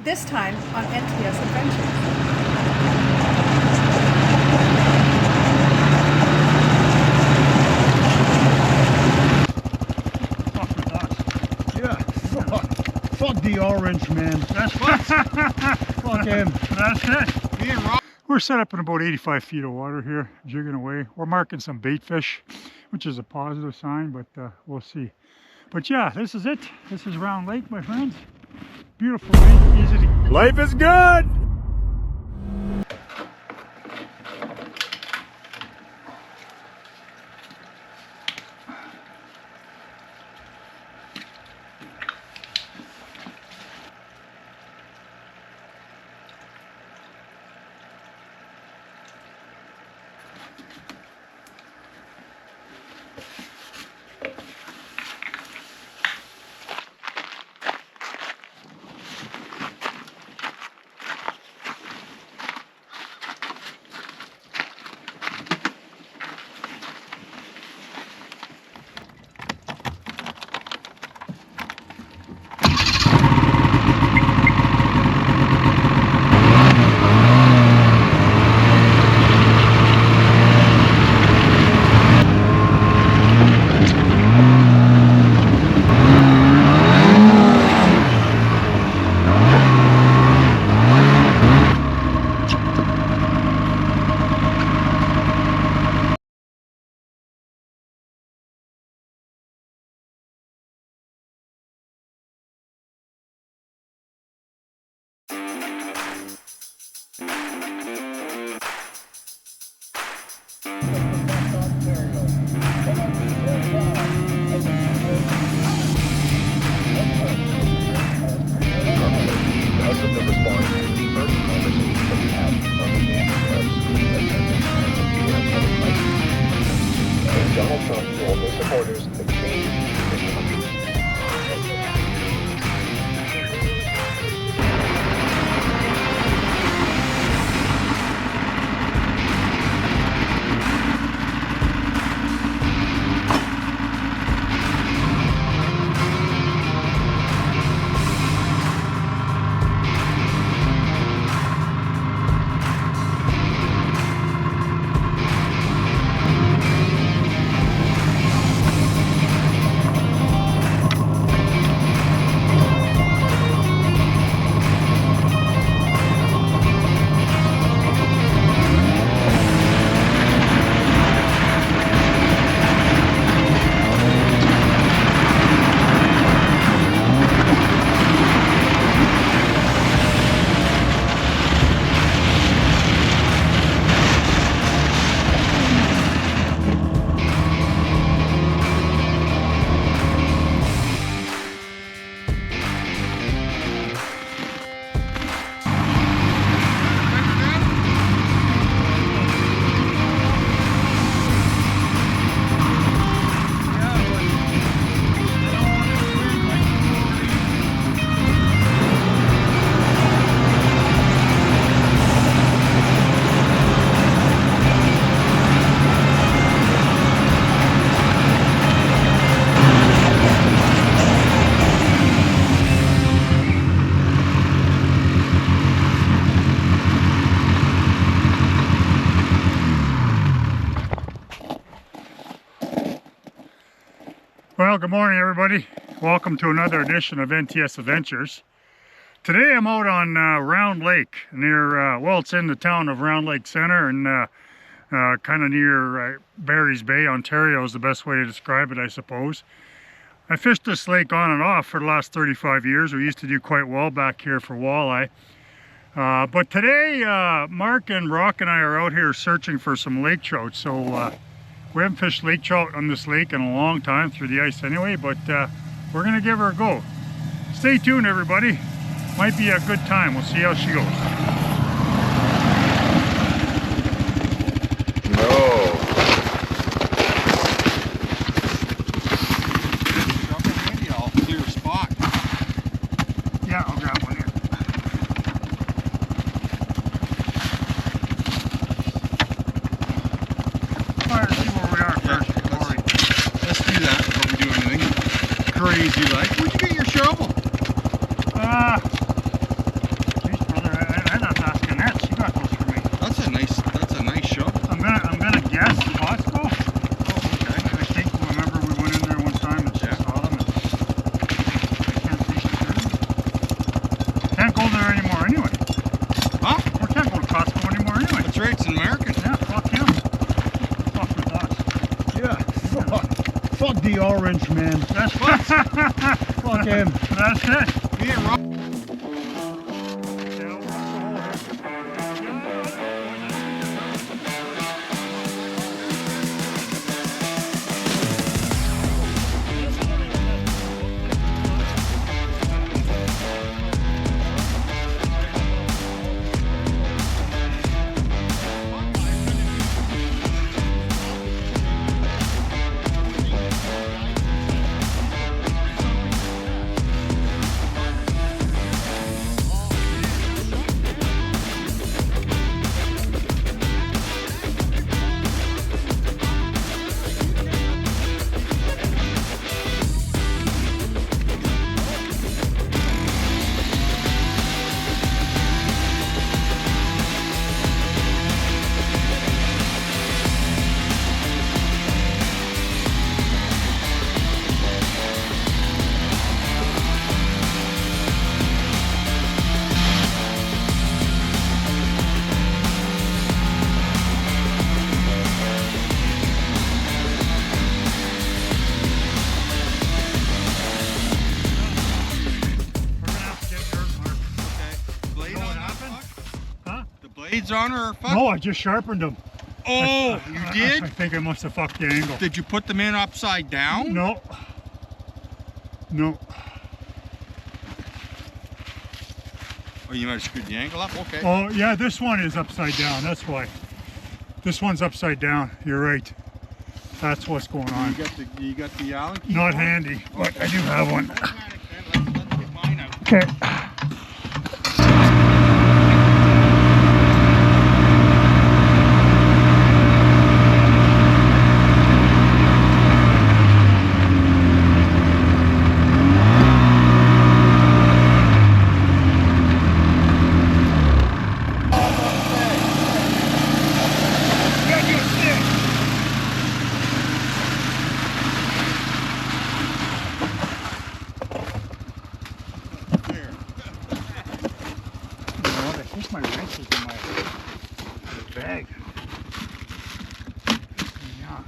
This time on NTS Adventures. Fuck the orange, man. That's what? Fuck him. That's it. Me and Rob. We're set up in about 85 feet of water here, jigging away. We're marking some bait fish, which is a positive sign, but we'll see. But yeah, this is it. This is Round Lake, my friends. Beautiful lake, easy to... Life is good! Donald Trump to all his supporters to change this country. Well, good morning everybody. Welcome to another edition of NTS Adventures. Today I'm out on Round Lake near, well, it's in the town of Round Lake Center and kind of near Barry's Bay, Ontario is the best way to describe it, I suppose. I fished this lake on and off for the last 35 years. We used to do quite well back here for walleye. But today, Mark and Rock and I are out here searching for some lake trout. So we haven't fished lake trout on this lake in a long time through the ice anyway, but we're gonna give her a go. Stay tuned everybody. Might be a good time. We'll see how she goes. No. Drop it handy, I'll clear a spot. Yeah, I'll grab one here. anything? Crazy like. Where'd you get your shovel? there anymore anyway. Huh? We can't go to Costco anymore anyway. That's right, it's an American. Yeah, fuck him. Fuck with us. Yeah. Fuck the orange man. That's Fuck him. That's it. We ain't wrong. Blades on or fuck? No, I just sharpened them. Oh, you did? I think I must have fucked the angle. Did you put them in upside down? No. No. Oh, you might have screwed the angle up? Okay. Oh, yeah, this one is upside down. That's why. This one's upside down. You're right. That's what's going on. You got the Allen key? Not handy, but I do have one. Let's get mine out. Okay. I think my wrench is in my bag. Yeah.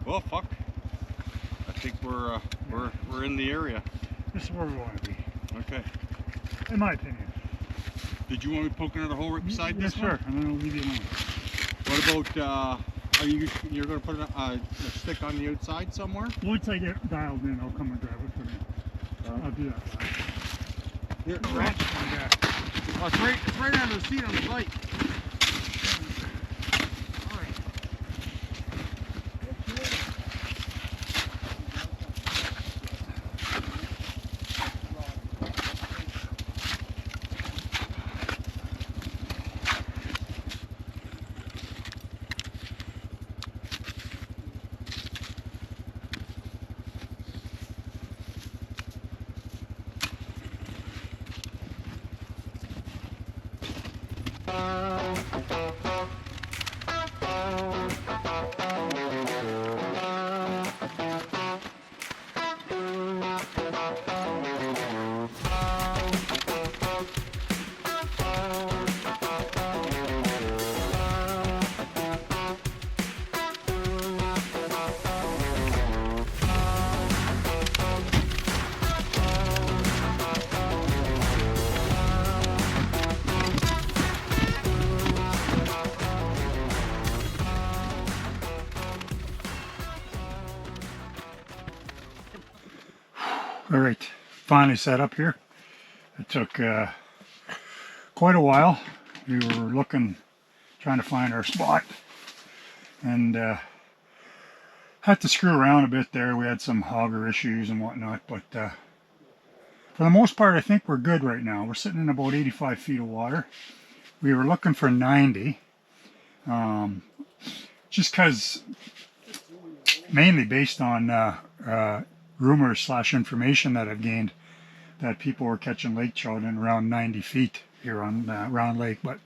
Well, fuck. I think we're in the area. This is where we want to be. Okay. In my opinion. Did you want me to poke another hole right beside this one? Yes, sir. And then I'll leave you alone. What about, you're going to put a stick on the outside somewhere? Once I get dialed in, I'll come and grab it for you. I'll do that. Here, wrench. Oh, it's right under the seat on the bike. All right, finally set up here. It took quite a while. We were looking, trying to find our spot, and had to screw around a bit there. We had some auger issues and whatnot, but for the most part, I think we're good right now. We're sitting in about 85 feet of water. We were looking for 90, just because, mainly based on rumors / information that I've gained. that people were catching lake trout in around 90 feet here on Round Lake. But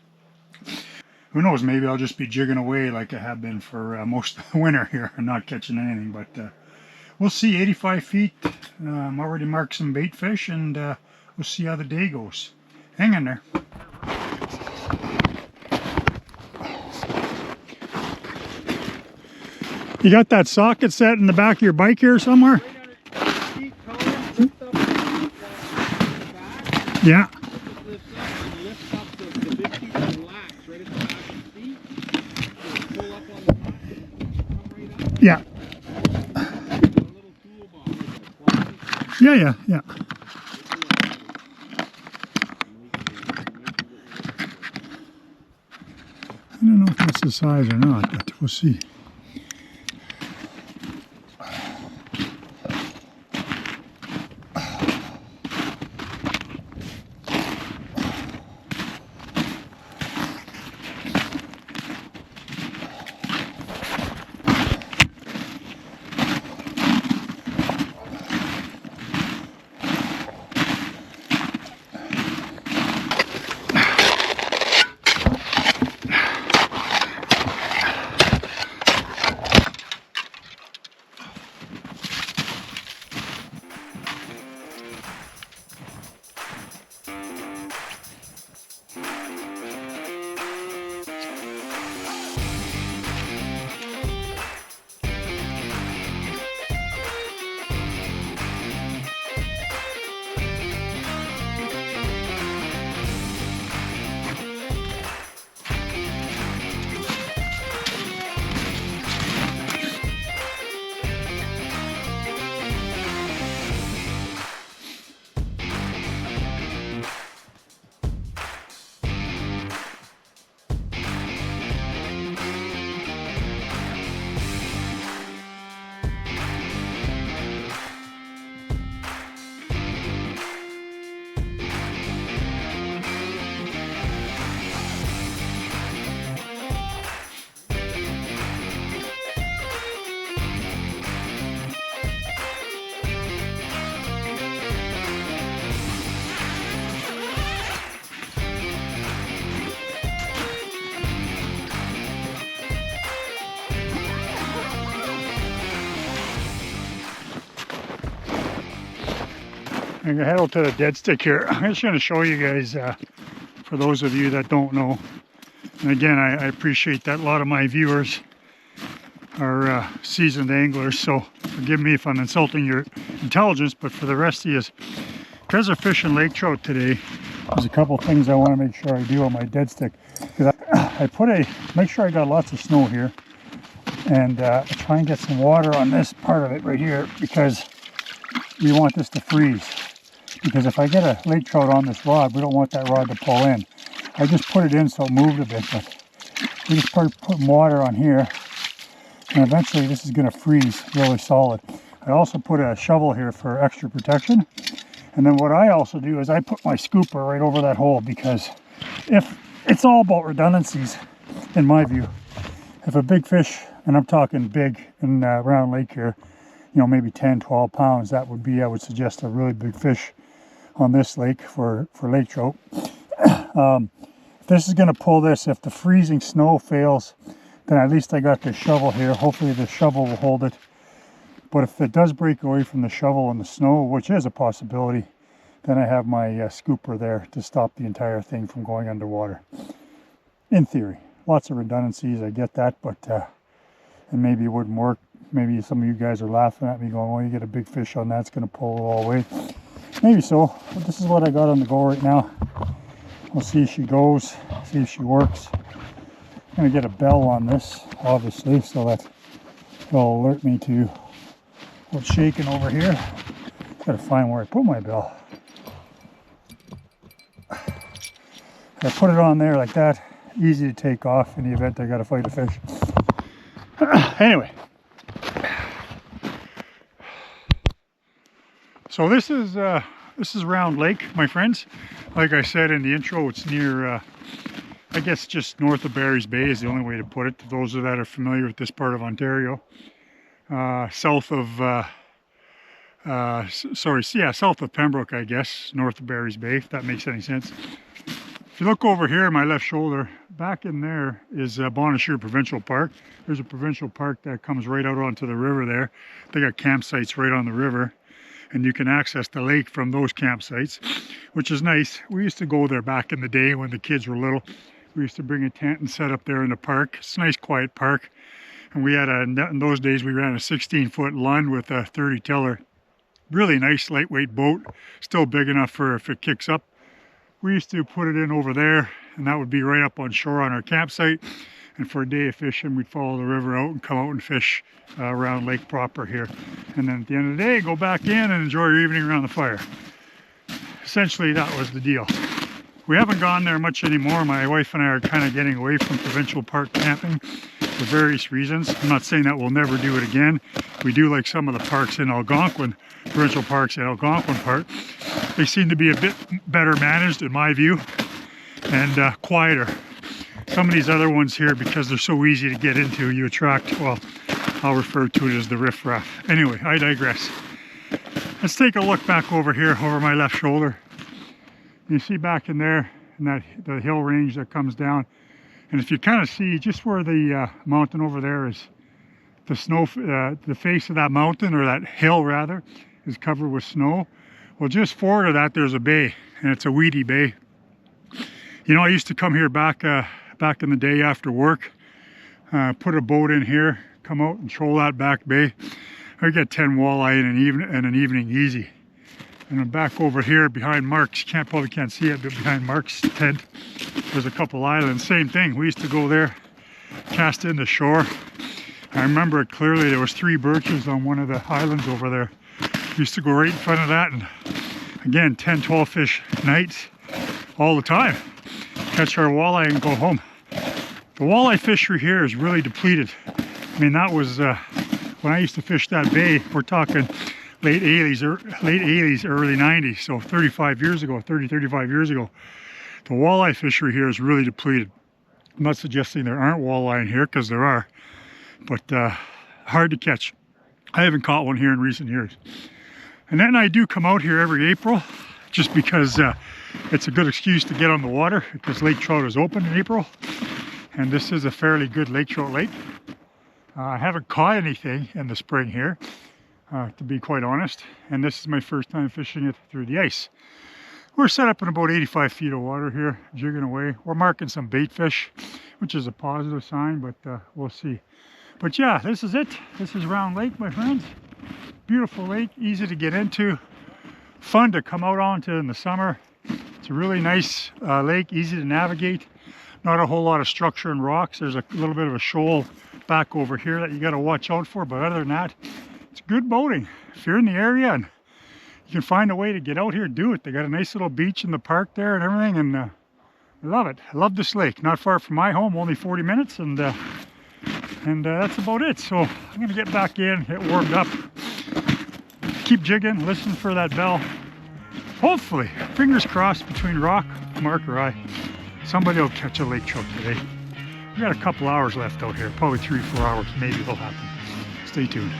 who knows, maybe I'll just be jigging away like I have been for most of the winter here and not catching anything. But we'll see. 85 feet. I'm already marked some bait fish, and we'll see how the day goes. Hang in there. You got that socket set in the back of your bike here somewhere? Yeah. Yeah. Yeah. I don't know if that's the size or not, but we'll see. I'm gonna head out to the dead stick here. I'm just gonna show you guys, for those of you that don't know. And again, I appreciate that a lot of my viewers are seasoned anglers, so forgive me if I'm insulting your intelligence, but for the rest of you, because we're fishing lake trout today, there's a couple things I want to make sure I do on my dead stick. Because I make sure I got lots of snow here, and try and get some water on this part of it right here, because we want this to freeze. Because if I get a lake trout on this rod, we don't want that rod to pull in. I just put it in so it moved a bit, but we just put water on here, and eventually this is going to freeze really solid. I also put a shovel here for extra protection, and then what I also do is I put my scooper right over that hole, because if it's all about redundancies, in my view. If a big fish, and I'm talking big in Round Lake here, you know, maybe 10, 12 pounds, that would be, I would suggest, a really big fish on this lake for lake trout. If this is going to pull this, if the freezing snow fails, then at least I got this shovel here. Hopefully the shovel will hold it. But if it does break away from the shovel in the snow, which is a possibility, then I have my scooper there to stop the entire thing from going underwater. In theory. Lots of redundancies, I get that, but and maybe it wouldn't work. Maybe some of you guys are laughing at me going, well, you get a big fish on that, it's going to pull it all away. Maybe so, but this is what I got on the go right now. We'll see if she goes, see if she works. I'm going to get a bell on this, obviously, so that it'll alert me to what's shaking over here. Got to find where I put my bell. I put it on there like that, easy to take off in the event I got to fight a fish. Anyway. So this is Round Lake, my friends. Like I said in the intro, it's near, I guess just north of Barry's Bay is the only way to put it, to those that are familiar with this part of Ontario. South of south of Pembroke, I guess, north of Barry's Bay, if that makes any sense. If you look over here, my left shoulder, back in there is Bonnechere Provincial Park. There's a provincial park that comes right out onto the river there. They got campsites right on the river, and you can access the lake from those campsites, which is nice. We used to go there back in the day when the kids were little. We used to bring a tent and set up there in the park. It's a nice quiet park. And we had in those days, we ran a 16-foot Lund with a 30-tiller. Really nice lightweight boat, still big enough for if it kicks up. We used to put it in over there, and that would be right up on shore on our campsite. And for a day of fishing, we'd follow the river out and come out and fish around lake proper here. And then at the end of the day, go back in and enjoy your evening around the fire. Essentially, that was the deal. We haven't gone there much anymore. My wife and I are kind of getting away from provincial park camping for various reasons. I'm not saying that we'll never do it again. We do like some of the parks in Algonquin, provincial parks in Algonquin Park. They seem to be a bit better managed in my view, and quieter. Some of these other ones here, because they're so easy to get into, you attract, well, I'll refer to it as the riffraff. Anyway, I digress. Let's take a look back over here, over my left shoulder. You see back in there, in the hill range that comes down. And if you kind of see just where the mountain over there is, the snow, the face of that mountain, or that hill rather, is covered with snow. Well, just forward of that, there's a bay, and it's a weedy bay. You know, I used to come here back in the day after work, put a boat in here, come out and troll that back bay. I get 10 walleye in an evening easy. And then back over here behind Mark's, probably can't see it, but behind Mark's tent, there's a couple islands. Same thing, we used to go there, cast in the shore. I remember it clearly, there was 3 birches on one of the islands over there. We used to go right in front of that, and again, 10, 12 fish nights, all the time. Catch our walleye and go home. The walleye fishery here is really depleted. I mean, that was, when I used to fish that bay, we're talking late 80s, early 90s, so 35 years ago, 30, 35 years ago. The walleye fishery here is really depleted. I'm not suggesting there aren't walleye in here, because there are, but hard to catch. I haven't caught one here in recent years. And then I do come out here every April, just because it's a good excuse to get on the water, because Lake Trout is open in April. And this is a fairly good Lake Trout lake. I haven't caught anything in the spring here, to be quite honest. And this is my first time fishing it through the ice. We're set up in about 85 feet of water here, jigging away. We're marking some bait fish, which is a positive sign, but we'll see. But yeah, this is it. This is Round Lake, my friends. Beautiful lake, easy to get into. Fun to come out onto in the summer. It's a really nice lake, easy to navigate. Not a whole lot of structure and rocks. There's a little bit of a shoal back over here that you got to watch out for, but other than that, it's good boating. If you're in the area and you can find a way to get out here, do it. They got a nice little beach in the park there and everything, and I love it. I love this lake. Not far from my home, only 40 minutes, and that's about it. So I'm gonna get back in, get warmed up, keep jigging, listen for that bell. Hopefully, fingers crossed, between Rock, Mark, or I, somebody will catch a lake trout today. We got a couple hours left out here, probably 3 or 4 hours, maybe it'll happen. Stay tuned.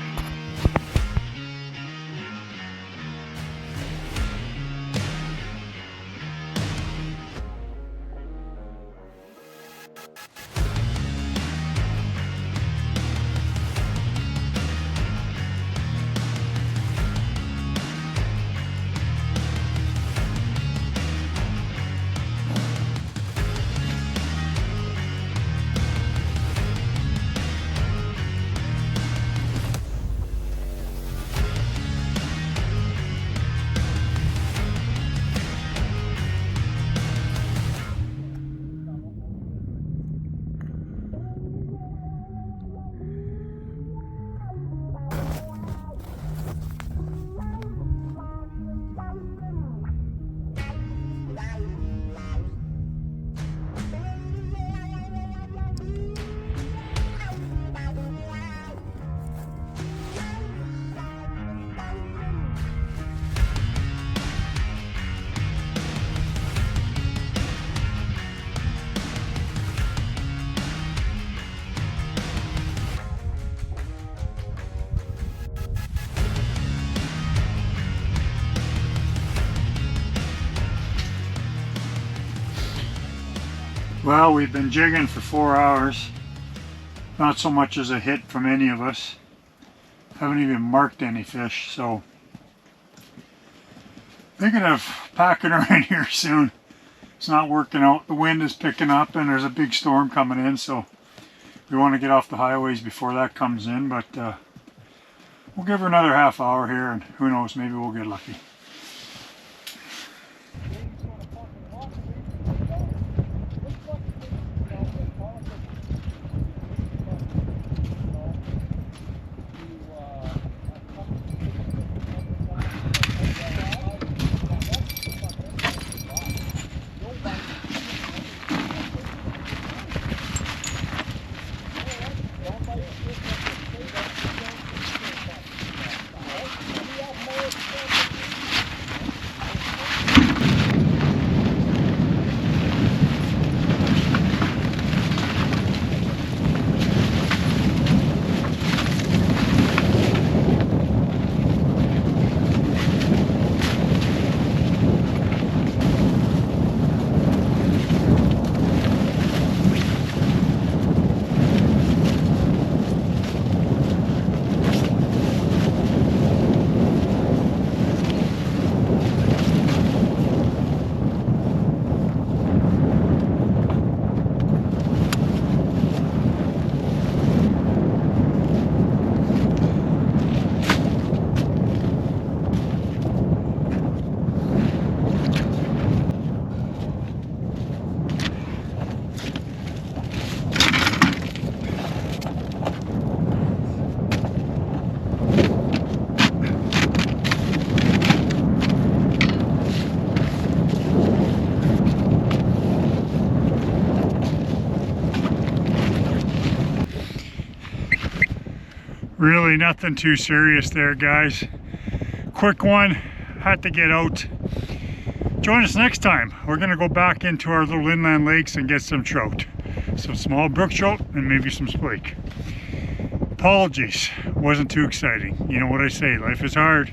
Well, we've been jigging for 4 hours. Not so much as a hit from any of us. Haven't even marked any fish, so thinking of packing her in here soon. It's not working out. The wind is picking up and there's a big storm coming in, so we want to get off the highways before that comes in, but we'll give her another half hour here and who knows, maybe we'll get lucky. Really nothing too serious there, guys. Quick one, had to get out. Join us next time. We're gonna go back into our little inland lakes and get some trout. Some small brook trout and maybe some splake. Apologies, wasn't too exciting. You know what I say, life is hard.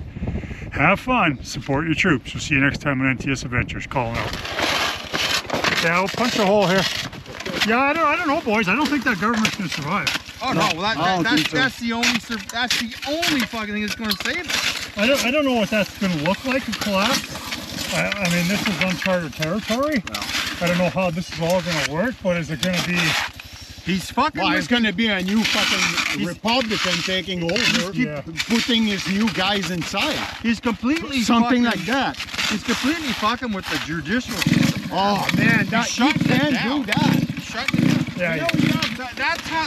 Have fun, support your troops. We'll see you next time on NTS Adventures. Colin out. Yeah, I'll punch a hole here. Yeah, I don't know, boys. I don't think that government's gonna survive. Oh no, well that's the only fucking thing that's going to save it. I don't know what that's going to look like in collapse. I mean, this is uncharted territory. No. I don't know how this is all going to work, but is it going to be? He's fucking. Well, it's going to be a new fucking Republican taking over, putting his new guys inside. He's completely something fucking, like that. He's completely fucking with the judicial system. Oh man, he can't do that. Shutting it down. Yeah, You know,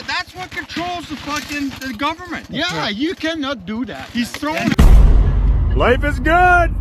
that's what controls the government. Yeah, you cannot do that. He's throwing. Life is good.